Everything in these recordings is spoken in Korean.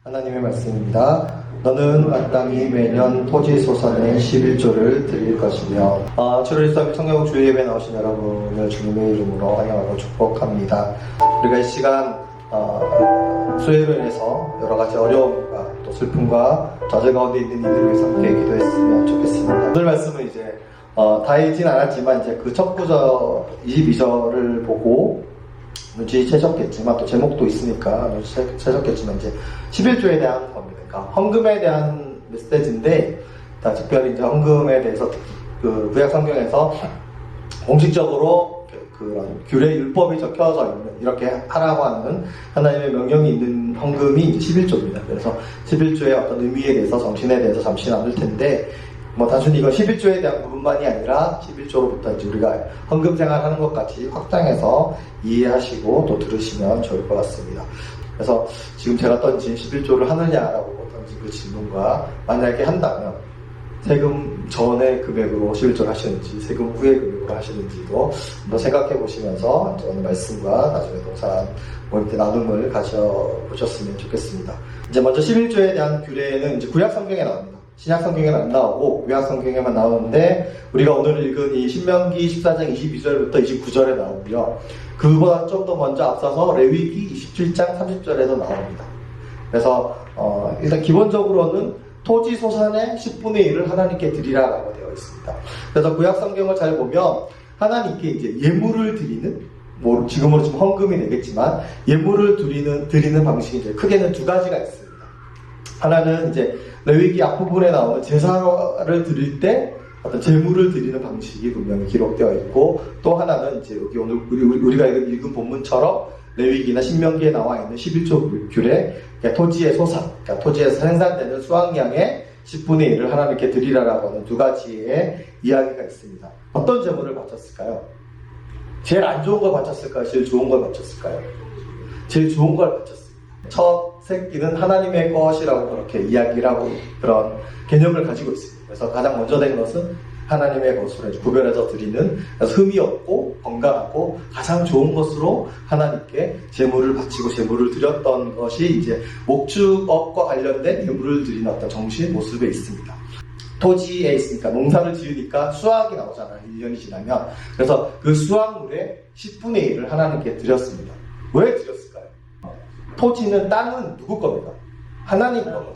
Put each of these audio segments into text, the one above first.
하나님의 말씀입니다. 너는 마땅히 매년 토지소산의 11조를 드릴 것이며 7월 23일 성경 주일예배 나오신 여러분을 주님의 이름으로 환영하고 축복합니다. 우리가 이 시간 수해로 인해서 여러가지 어려움과 또 슬픔과 좌절 가운데 있는 이들을 위해서 함께 기도했으면 좋겠습니다. 오늘 말씀은 이제 다 읽진 않았지만 이제 그 첫 구절 22절을 보고 눈치채셨겠지만 또 제목도 있으니까 눈치채셨겠지만 이제 11조에 대한 겁니다. 그러니까 헌금에 대한 메시지인데 특별히 이제 헌금에 대해서 그 구약 성경에서 공식적으로 그런 규례 율법이 적혀져 있는 이렇게 하라고 하는 하나님의 명령이 있는 헌금이 이제 11조입니다. 그래서 11조의 어떤 의미에 대해서 정신에 대해서 잠시 나눌 텐데 단순히 이건 11조에 대한 부분만이 아니라 11조로부터 이제 우리가 헌금 생활하는 것까지 확장해서 이해하시고 또 들으시면 좋을 것 같습니다. 그래서 지금 제가 던진 11조를 하느냐라고 던진 그 질문과 만약에 한다면 세금 전의 금액으로 11조를 하시는지 세금 후의 금액으로 하시는지도 한번 생각해 보시면서 오늘 말씀과 나중에 동산 모임 때 나눔을 가져보셨으면 좋겠습니다. 이제 먼저 11조에 대한 규례는 이제 구약 성경에 나옵니다. 신약 성경에는 안 나오고 구약 성경에만 나오는데 우리가 오늘 읽은 이 신명기 14장 22절부터 29절에 나오고요. 그보다 좀 더 먼저 앞서서 레위기 27장 30절에도 나옵니다. 그래서 일단 기본적으로는 토지 소산의 10분의 1을 하나님께 드리라라고 되어 있습니다. 그래서 구약 성경을 잘 보면 하나님께 이제 예물을 드리는 지금으로 좀 헌금이 되겠지만 예물을 드리는 방식이 이제 크게는 두 가지가 있습니다. 하나는 이제 레위기 앞부분에 나오는 제사를 드릴 때 어떤 제물을 드리는 방식이 분명히 기록되어 있고 또 하나는 이제 여기 오늘 우리가 읽은 본문처럼 레위기나 신명기에 나와 있는 11조 규례, 그러니까 토지의 소산, 그러니까 토지에서 생산되는 수확량의 10분의 1을 하나님께 드리라라고 하는 두 가지의 이야기가 있습니다. 어떤 제물을 바쳤을까요? 제일 안 좋은 걸 바쳤을까요? 제일 좋은 걸 바쳤을까요? 제일 좋은 걸 바쳤습니다. 첫 새끼는 하나님의 것이라고 그렇게 이야기를 하고 그런 개념을 가지고 있습니다. 그래서 가장 먼저 된 것은 하나님의 것으로 구별해서 드리는 흠이 없고 건강하고 가장 좋은 것으로 하나님께 제물을 바치고 제물을 드렸던 것이 이제 목축업과 관련된 예물을 드리는 어떤 정신 모습에 있습니다. 토지에 있으니까 농사를 지으니까 수확이 나오잖아요. 1년이 지나면. 그래서 그 수확물의 10분의 1을 하나님께 드렸습니다. 왜 드렸을까요? 토지는 땅은 누구 겁니까? 하나님 거거든요.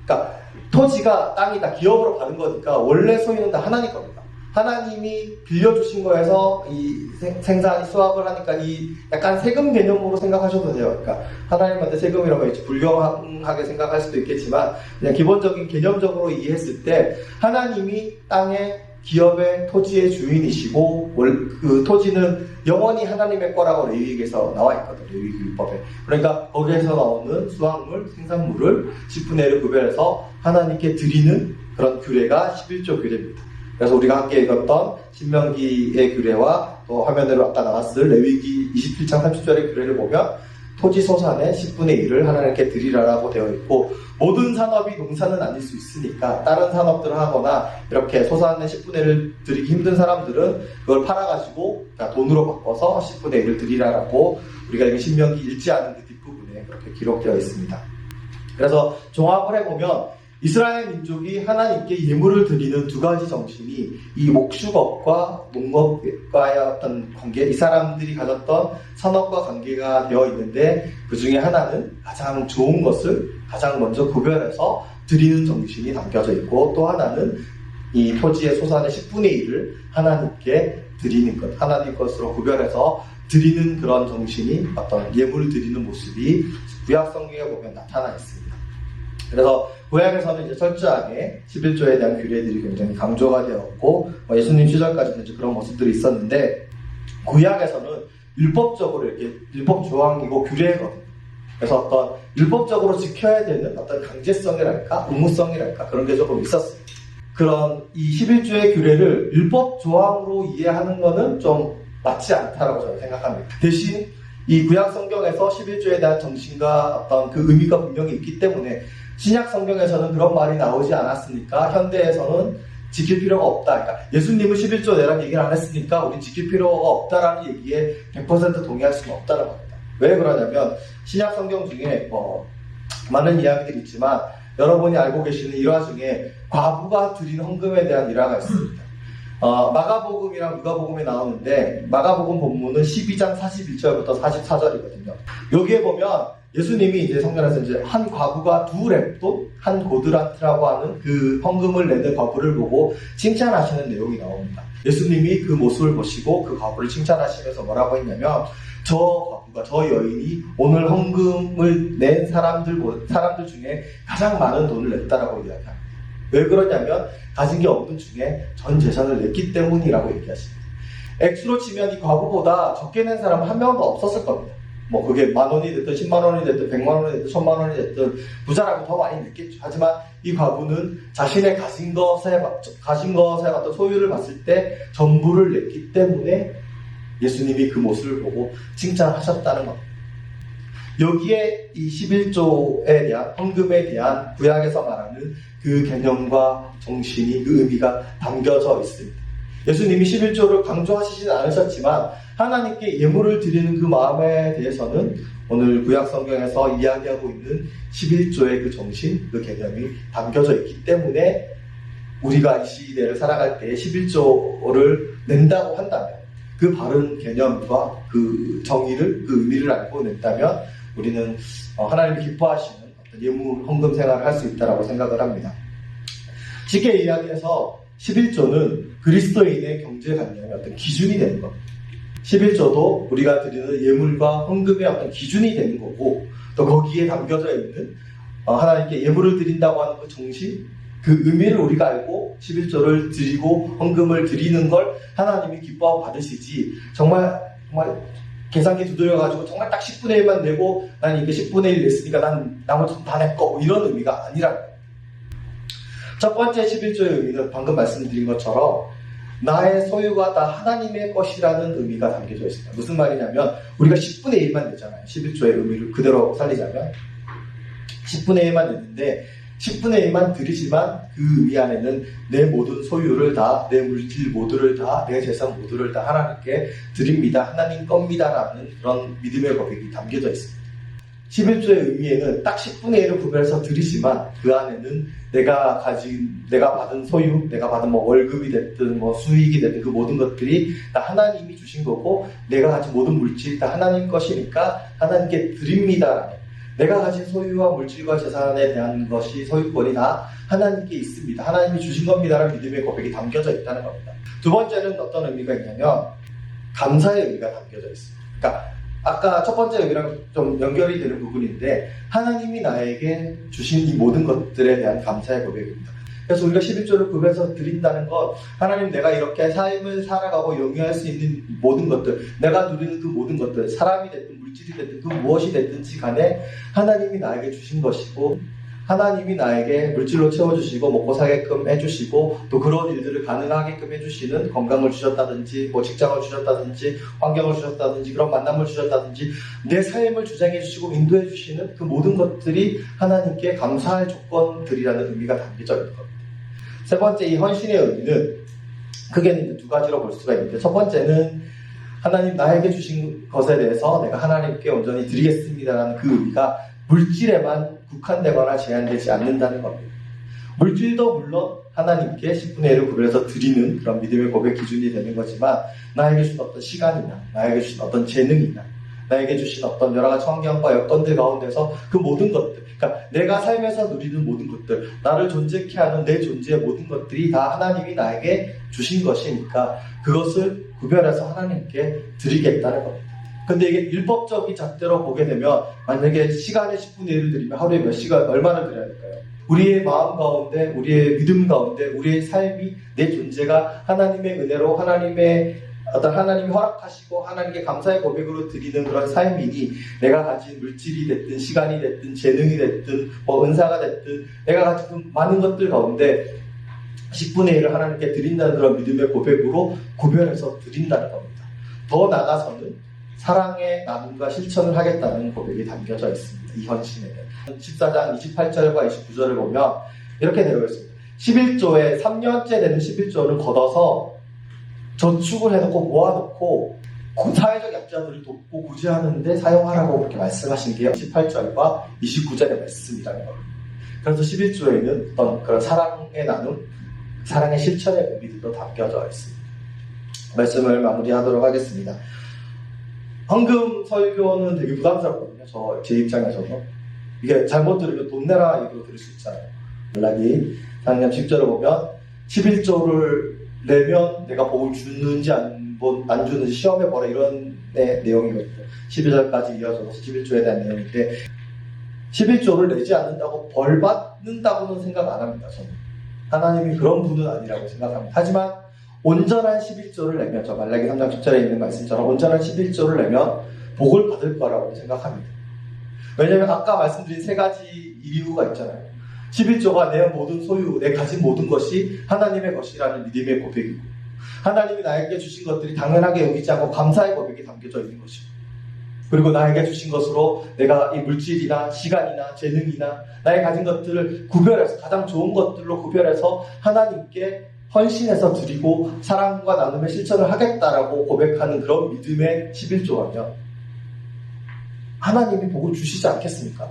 그러니까 토지가 땅이다 기업으로 받은 거니까 원래 소유는 다 하나님 겁니다. 하나님이 빌려주신 거에서 이 생산이 수확을 하니까 이 약간 세금 개념으로 생각하셔도 돼요. 그러니까 하나님한테 세금이라고 이제 불경하게 생각할 수도 있겠지만 그냥 기본적인 개념적으로 이해했을 때 하나님이 땅의 기업의 토지의 주인이시고 그 토지는 영원히 하나님의 거라고 레위기에서 나와 있거든요. 레위기 율법에. 그러니까 거기에서 나오는 수확물, 생산물을 10분의 1을 구별해서 하나님께 드리는 그런 규례가 11조 규례입니다. 그래서 우리가 함께 읽었던 신명기의 규례와 또 화면으로 아까 나왔을 레위기 27장 30절의 규례를 보면 토지 소산의 10분의 1을 하나님께 드리라라고 되어 있고 모든 산업이 농사는 아닐 수 있으니까 다른 산업들을 하거나 이렇게 소산의 10분의 1을 드리기 힘든 사람들은 그걸 팔아가지고 돈으로 바꿔서 10분의 1을 드리라라고 우리가 읽은 신명기 읽지 않은 그 뒷부분에 그렇게 기록되어 있습니다. 그래서 종합을 해보면 이스라엘 민족이 하나님께 예물을 드리는 두 가지 정신이 이 목축업과 농업과의 어떤 관계, 이 사람들이 가졌던 산업과 관계가 되어 있는데 그 중에 하나는 가장 좋은 것을 가장 먼저 구별해서 드리는 정신이 담겨져 있고 또 하나는 이 토지의 소산의 10분의 1을 하나님께 드리는 것, 하나님 것으로 구별해서 드리는 그런 정신이 어떤 예물을 드리는 모습이 구약 성경에 보면 나타나 있습니다. 그래서 구약에서는 이제 철저하게 11조에 대한 규례들이 굉장히 강조가 되었고 예수님 시절까지는 이제 그런 모습들이 있었는데 구약에서는 율법적으로 이렇게 율법 조항이고 규례거든요. 그래서 어떤 율법적으로 지켜야 되는 어떤 강제성이랄까 의무성이랄까 그런 게 조금 있었어요. 그런 이 11조의 규례를 율법 조항으로 이해하는 거는 좀 맞지 않다라고 저는 생각합니다. 대신 이 구약 성경에서 11조에 대한 정신과 어떤 그 의미가 분명히 있기 때문에 신약 성경에서는 그런 말이 나오지 않았으니까 현대에서는 지킬 필요가 없다. 그러니까 예수님은 11조 내라는 얘기를 안 했으니까 우린 지킬 필요가 없다라는 얘기에 100% 동의할 수는 없다는 겁니다. 왜 그러냐면 신약 성경 중에 많은 이야기들이 있지만 여러분이 알고 계시는 일화 중에 과부가 드린 헌금에 대한 일화가 있습니다. 마가복음이랑 누가복음에 나오는데 마가복음 본문은 12장 41절부터 44절이거든요. 여기에 보면 예수님이 이제 성전에서 이제 한 과부가 두 렙돈, 한 고드란트라고 하는 그 헌금을 내는 과부를 보고 칭찬하시는 내용이 나옵니다. 예수님이 그 모습을 보시고 그 과부를 칭찬하시면서 뭐라고 했냐면 저 과부가, 저 여인이 오늘 헌금을 낸 사람들 중에 가장 많은 돈을 냈다라고 이야기합니다. 왜 그러냐면 가진 게 없는 중에 전 재산을 냈기 때문이라고 얘기하십니다. 액수로 치면 이 과부보다 적게 낸 사람은 한 명도 없었을 겁니다. 뭐 그게 10,000원이 됐든 100,000원이 됐든 100,000원이 됐든 1,000,000원이 됐든 부자라고 더 많이 냈겠죠. 하지만 이 과부는 자신의 가진 것에 어떤 소유를 봤을 때 전부를 냈기 때문에 예수님이 그 모습을 보고 칭찬하셨다는 겁니다. 여기에 이 11조에 대한 헌금에 대한 구약에서 말하는 그 개념과 정신이, 그 의미가 담겨져 있습니다. 예수님이 11조를 강조하시진 않으셨지만 하나님께 예물을 드리는 그 마음에 대해서는 오늘 구약 성경에서 이야기하고 있는 11조의 그 정신, 그 개념이 담겨져 있기 때문에 우리가 이 시대를 살아갈 때 11조를 낸다고 한다면 그 바른 개념과 그 정의를, 그 의미를 알고 낸다면 우리는 하나님이 기뻐하시는 어떤 예물 헌금 생활을 할 수 있다고 생각을 합니다. 쉽게 이야기해서 11조는 그리스도인의 경제관념의 어떤 기준이 되는 겁니다. 11조도 우리가 드리는 예물과 헌금의 어떤 기준이 되는 거고, 또 거기에 담겨져 있는 하나님께 예물을 드린다고 하는 그 정신, 그 의미를 우리가 알고 11조를 드리고 헌금을 드리는 걸 하나님이 기뻐하고 받으시지, 정말 계산기 두드려가지고 정말 딱 10분의 1만 내고 난 이게 10분의 1 냈으니까 난 나머지 다 내 거, 이런 의미가 아니라는 거예요. 첫 번째 11조의 의미는 방금 말씀드린 것처럼 나의 소유가 다 하나님의 것이라는 의미가 담겨져 있습니다. 무슨 말이냐면 우리가 10분의 1만 내잖아요. 11조의 의미를 그대로 살리자면 10분의 1만 냈는데 10분의 1만 드리지만 그 의미 안에는 내 모든 소유를 다, 내 물질 모두를 다, 내 재산 모두를 다 하나님께 드립니다. 하나님 겁니다라는 그런 믿음의 고백이 담겨져 있습니다. 11조의 의미에는 딱 10분의 1을 구별해서 드리지만 그 안에는 내가 받은 소유, 내가 받은 월급이 됐든 수익이 됐든 그 모든 것들이 다 하나님이 주신 거고, 내가 가진 모든 물질이 다 하나님 것이니까 하나님께 드립니다. 내가 가진 소유와 물질과 재산에 대한 것이, 소유권이 다 하나님께 있습니다. 하나님이 주신 겁니다라는 믿음의 고백이 담겨져 있다는 겁니다. 두 번째는 어떤 의미가 있냐면 감사의 의미가 담겨져 있습니다. 그러니까 아까 첫 번째 의미랑 좀 연결이 되는 부분인데 하나님이 나에게 주신 이 모든 것들에 대한 감사의 고백입니다. 그래서 우리가 11조를 구별해서 드린다는 건 하나님, 내가 이렇게 삶을 살아가고 영위할 수 있는 모든 것들, 내가 누리는 그 모든 것들, 사람이 됐든 물질이 됐든 그 무엇이 됐든지 간에 하나님이 나에게 주신 것이고, 하나님이 나에게 물질로 채워주시고 먹고 살게끔 해주시고, 또 그런 일들을 가능하게끔 해주시는 건강을 주셨다든지 직장을 주셨다든지 환경을 주셨다든지 그런 만남을 주셨다든지 내 삶을 주장해 주시고 인도해 주시는 그 모든 것들이 하나님께 감사할 조건들이라는 의미가 담겨져 있는 겁니다. 세 번째, 이 헌신의 의미는 크게는 두 가지로 볼 수가 있는데, 첫 번째는 하나님 나에게 주신 것에 대해서 내가 하나님께 온전히 드리겠습니다라는 그 의미가 물질에만 국한되거나 제한되지 않는다는 겁니다. 물질도 물론 하나님께 10분의 1을 구별해서 드리는 그런 믿음의 고백 기준이 되는 거지만, 나에게 주신 어떤 시간이나 나에게 주신 어떤 재능이나 나에게 주신 어떤 여러 가지 환경과 여건들 가운데서 그 모든 것들, 그러니까 내가 삶에서 누리는 모든 것들, 나를 존재케 하는 내 존재의 모든 것들이 다 하나님이 나에게 주신 것이니까 그것을 구별해서 하나님께 드리겠다는 겁니다. 근데 이게 율법적인 잣대로 보게 되면 만약에 시간의 10분의 1을 드리면 하루에 몇 시간, 얼마나 드려야 될까요? 우리의 마음 가운데, 우리의 믿음 가운데, 우리의 삶이, 내 존재가 하나님의 은혜로 하나님이 허락하시고 하나님께 감사의 고백으로 드리는 그런 삶이니, 내가 가진 물질이 됐든 시간이 됐든 재능이 됐든 은사가 됐든 내가 가진 많은 것들 가운데 10분의 1을 하나님께 드린다는 그런 믿음의 고백으로 구별해서 드린다는 겁니다. 더 나아가서는 사랑의 나눔과 실천을 하겠다는 고백이 담겨져 있습니다. 이 헌신에는 14장 28절과 29절을 보면 이렇게 되어 있습니다. 11조에 3년째 되는 11조를 걷어서 저축을 해놓고 모아놓고 사회적 약자들을 돕고 구제하는데 사용하라고 그렇게 말씀하신 게 18절과 29절의 말씀이라는 겁니다. 그래서 11조에는 어떤 그런 사랑의 나눔, 사랑의 실천의 의미들도 담겨져 있습니다. 말씀을 마무리하도록 하겠습니다. 헌금 설교는 되게 부담스럽거든요. 제 입장에서도. 이게 잘못 들으면 돈 내라 얘기로 들을 수 있잖아요. 연락이 4년 10절을 보면 11조를 내면 내가 복을 주는지 안 주는지 시험해보라 이런 내용이거든요. 12절까지 이어져서 11조에 대한 내용인데 11조를 내지 않는다고 벌 받는다고는 생각 안 합니다. 저는 하나님이 그런 분은 아니라고 생각합니다. 하지만 온전한 11조를 내면 저 말라기 3장 10절에 있는 말씀처럼 온전한 11조를 내면 복을 받을 거라고 생각합니다. 왜냐하면 아까 말씀드린 세 가지 이유가 있잖아요. 11조가 내 모든 소유, 내 가진 모든 것이 하나님의 것이라는 믿음의 고백이고 하나님이 나에게 주신 것들이 당연하게 여기지 않고 감사의 고백이 담겨져 있는 것이고 그리고 나에게 주신 것으로 내가 이 물질이나 시간이나 재능이나 나의 가진 것들을 구별해서 가장 좋은 것들로 구별해서 하나님께 헌신해서 드리고 사랑과 나눔의 실천을 하겠다라고 고백하는 그런 믿음의 11조라면 하나님이 복을 주시지 않겠습니까?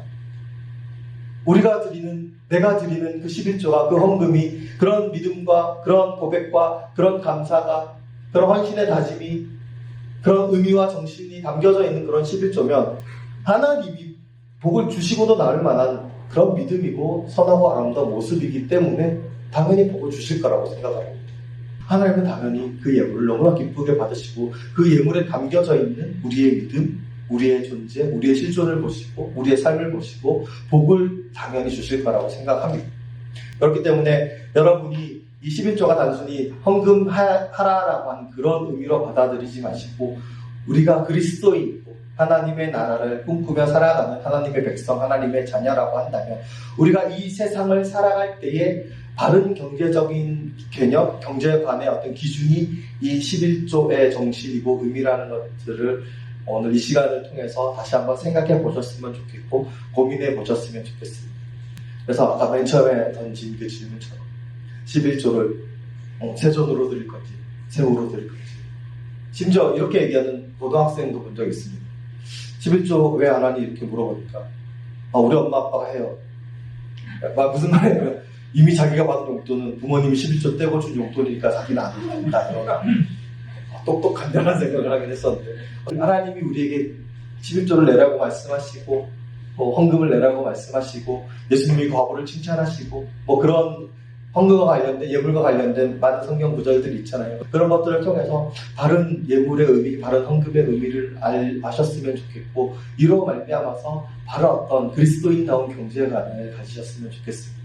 내가 드리는 그 11조가 그 헌금이 그런 믿음과 그런 고백과 그런 감사가 그런 헌신의 다짐이 그런 의미와 정신이 담겨져 있는 그런 11조면 하나님이 복을 주시고도 나을 만한 그런 믿음이고 선하고 아름다운 모습이기 때문에 당연히 복을 주실 거라고 생각합니다. 하나님은 당연히 그 예물을 너무나 기쁘게 받으시고 그 예물에 담겨져 있는 우리의 믿음, 우리의 존재, 우리의 실존을 보시고 우리의 삶을 보시고 복을 당연히 주실 거라고 생각합니다. 그렇기 때문에 여러분이 이 11조가 단순히 헌금하라라고 하는 그런 의미로 받아들이지 마시고 우리가 그리스도인이고 하나님의 나라를 꿈꾸며 살아가는 하나님의 백성, 하나님의 자녀라고 한다면 우리가 이 세상을 살아갈 때에 바른 경제적인 개념, 경제관의 어떤 기준이 이 11조의 정신이고 의미라는 것들을 오늘 이 시간을 통해서 다시 한번 생각해 보셨으면 좋겠고 고민해 보셨으면 좋겠습니다. 그래서 아까 맨 처음에 던진 그 질문처럼 11조를 세전으로 드릴 건지 세후로 드릴 건지 심지어 이렇게 얘기하는 고등학생도 본 적이 있습니다. 11조 왜 안 하니 이렇게 물어보니까 우리 엄마 아빠가 해요. 무슨 말이냐면 이미 자기가 받은 용돈은 부모님이 11조 떼고 준 용돈이니까 자기는 안 된다. 똑똑한다는 생각을 하긴 했었는데 하나님이 우리에게 11조를 내라고 말씀하시고 헌금을 내라고 말씀하시고 예수님이 과부를 칭찬하시고 그런 헌금과 관련된 예물과 관련된 많은 성경 구절들이 있잖아요. 그런 것들을 통해서 바른 예물의 의미, 바른 헌금의 의미를 아셨으면 좋겠고 이로 말미암아서 바로 어떤 그리스도인다운 경제관을 가지셨으면 좋겠습니다.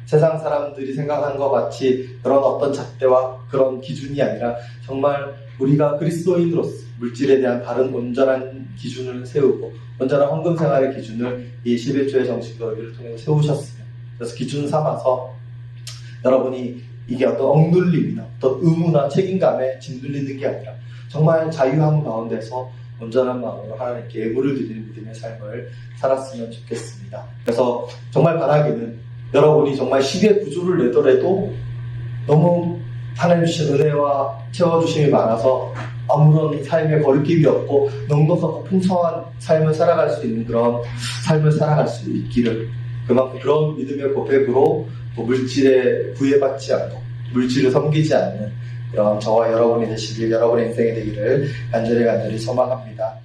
세상 사람들이 생각하는 것 같이 그런 어떤 잣대와 그런 기준이 아니라 정말 우리가 그리스도인으로서 물질에 대한 바른 온전한 기준을 세우고 온전한 헌금 생활의 기준을 이 11조의 정신교육을 통해서 세우셨으면 그래서 기준 삼아서 여러분이 이게 어떤 억눌림이나 어떤 의무나 책임감에 짓눌리는 게 아니라 정말 자유함 가운데서 온전한 마음으로 하나님께 예물을 드리는 믿음의 삶을 살았으면 좋겠습니다. 그래서 정말 바라기는 여러분이 정말 10의 구조를 내더라도 너무 하나님 주신 은혜와 채워주심이 많아서 아무런 삶의 거리낌이 없고 넉넉하고 풍성한 삶을 살아갈 수 있는 그런 삶을 살아갈 수 있기를 그만큼 그런 믿음의 고백으로 물질에 구애받지 않고 물질을 섬기지 않는 그런 저와 여러분이 되시길 여러분의 인생이 되기를 간절히 소망합니다.